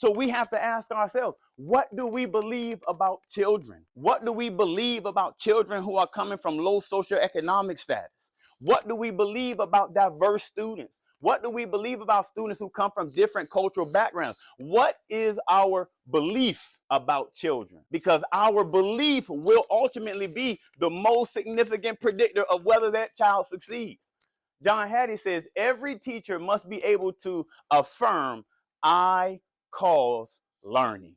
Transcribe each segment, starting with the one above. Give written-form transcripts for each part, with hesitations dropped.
So we have to ask ourselves, what do we believe about children? What do we believe about children who are coming from low socioeconomic status? What do we believe about diverse students? What do we believe about students who come from different cultural backgrounds? What is our belief about children? Because our belief will ultimately be the most significant predictor of whether that child succeeds. John Hattie says every teacher must be able to affirm, I cause learning.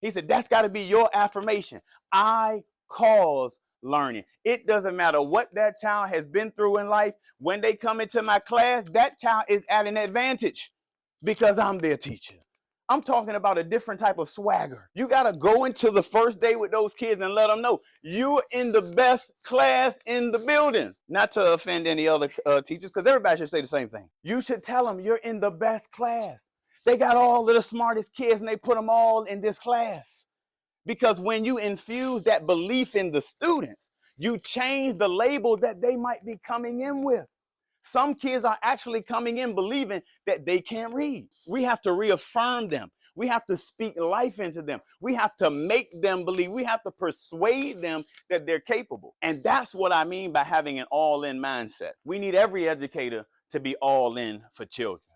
He said that's got to be your affirmation. I cause learning. It doesn't matter what that child has been through in life. When they come into my class, that child is at an advantage because I'm their teacher. I'm talking about a different type of swagger. You got to go into the first day with those kids and let them know you're in the best class in the building. Not to offend any other teachers, because everybody should say the same thing. You should tell them you're in the best class. They got all of the smartest kids and they put them all in this class. Because when you infuse that belief in the students, you change the label that they might be coming in with. Some kids are actually coming in believing that they can't read. We have to reaffirm them. We have to speak life into them. We have to make them believe. We have to persuade them that they're capable. And that's what I mean by having an all-in mindset. We need every educator to be all in for children.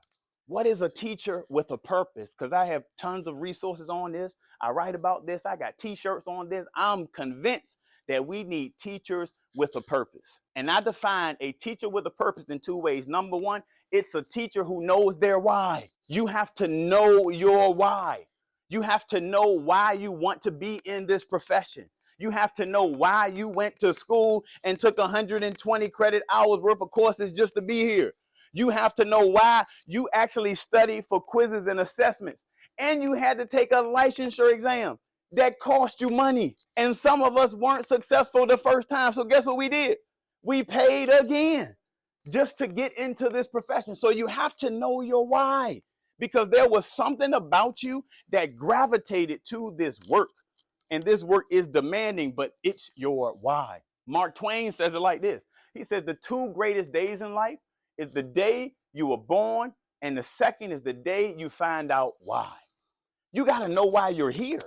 What is a teacher with a purpose? Because I have tons of resources on this. I write about this. I got t-shirts on this. I'm convinced that we need teachers with a purpose. And I define a teacher with a purpose in two ways. Number one, it's a teacher who knows their why. You have to know your why. You have to know why you want to be in this profession. You have to know why you went to school and took 120 credit hours worth of courses just to be here. You have to know why you actually study for quizzes and assessments. And you had to take a licensure exam that cost you money. And some of us weren't successful the first time. So guess what we did? We paid again just to get into this profession. So you have to know your why, because there was something about you that gravitated to this work. And this work is demanding, but it's your why. Mark Twain says it like this. He said the two greatest days in life is the day you were born, and the second is the day you find out why. You got to know why you're here.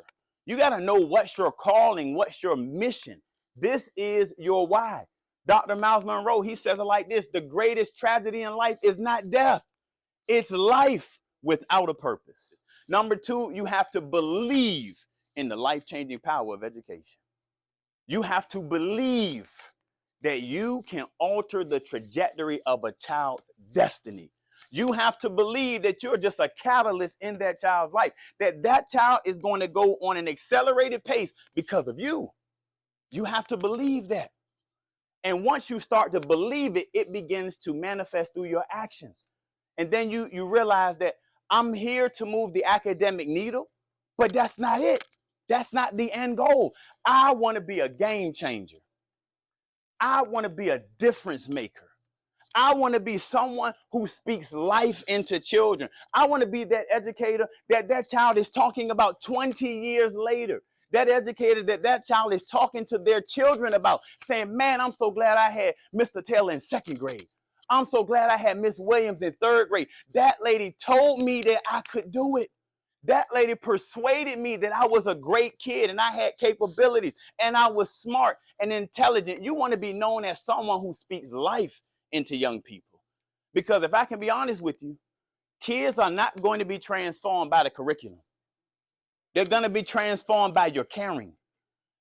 You got to know what's your calling, what's your mission. This is your why. Dr. Miles Monroe, he says it like this: the greatest tragedy in life is not death, it's life without a purpose. Number two, you have to believe in the life-changing power of education. You have to believe that you can alter the trajectory of a child's destiny. You have to believe that you're just a catalyst in that child's life, that that child is going to go on an accelerated pace because of you. You have to believe that. And once you start to believe it, it begins to manifest through your actions. And then you realize that I'm here to move the academic needle, but that's not it. That's not the end goal. I want to be a game changer. I want to be a difference maker. I want to be someone who speaks life into children. I want to be that educator that child is talking about 20 years later. That educator that child is talking to their children about, saying, man, I'm so glad I had Mr. Taylor in second grade. I'm so glad I had Miss Williams in third grade. That lady told me that I could do it. That lady persuaded me that I was a great kid and I had capabilities and I was smart and intelligent. You want to be known as someone who speaks life into young people. Because if I can be honest with you, kids are not going to be transformed by the curriculum. They're going to be transformed by your caring.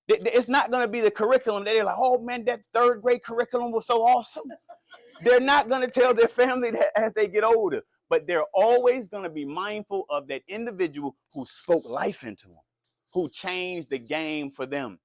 It's not going to be the curriculum that they're like, oh man, that third grade curriculum was so awesome. They're not going to tell their family that as they get older, but they're always going to be mindful of that individual who spoke life into them, who changed the game for them.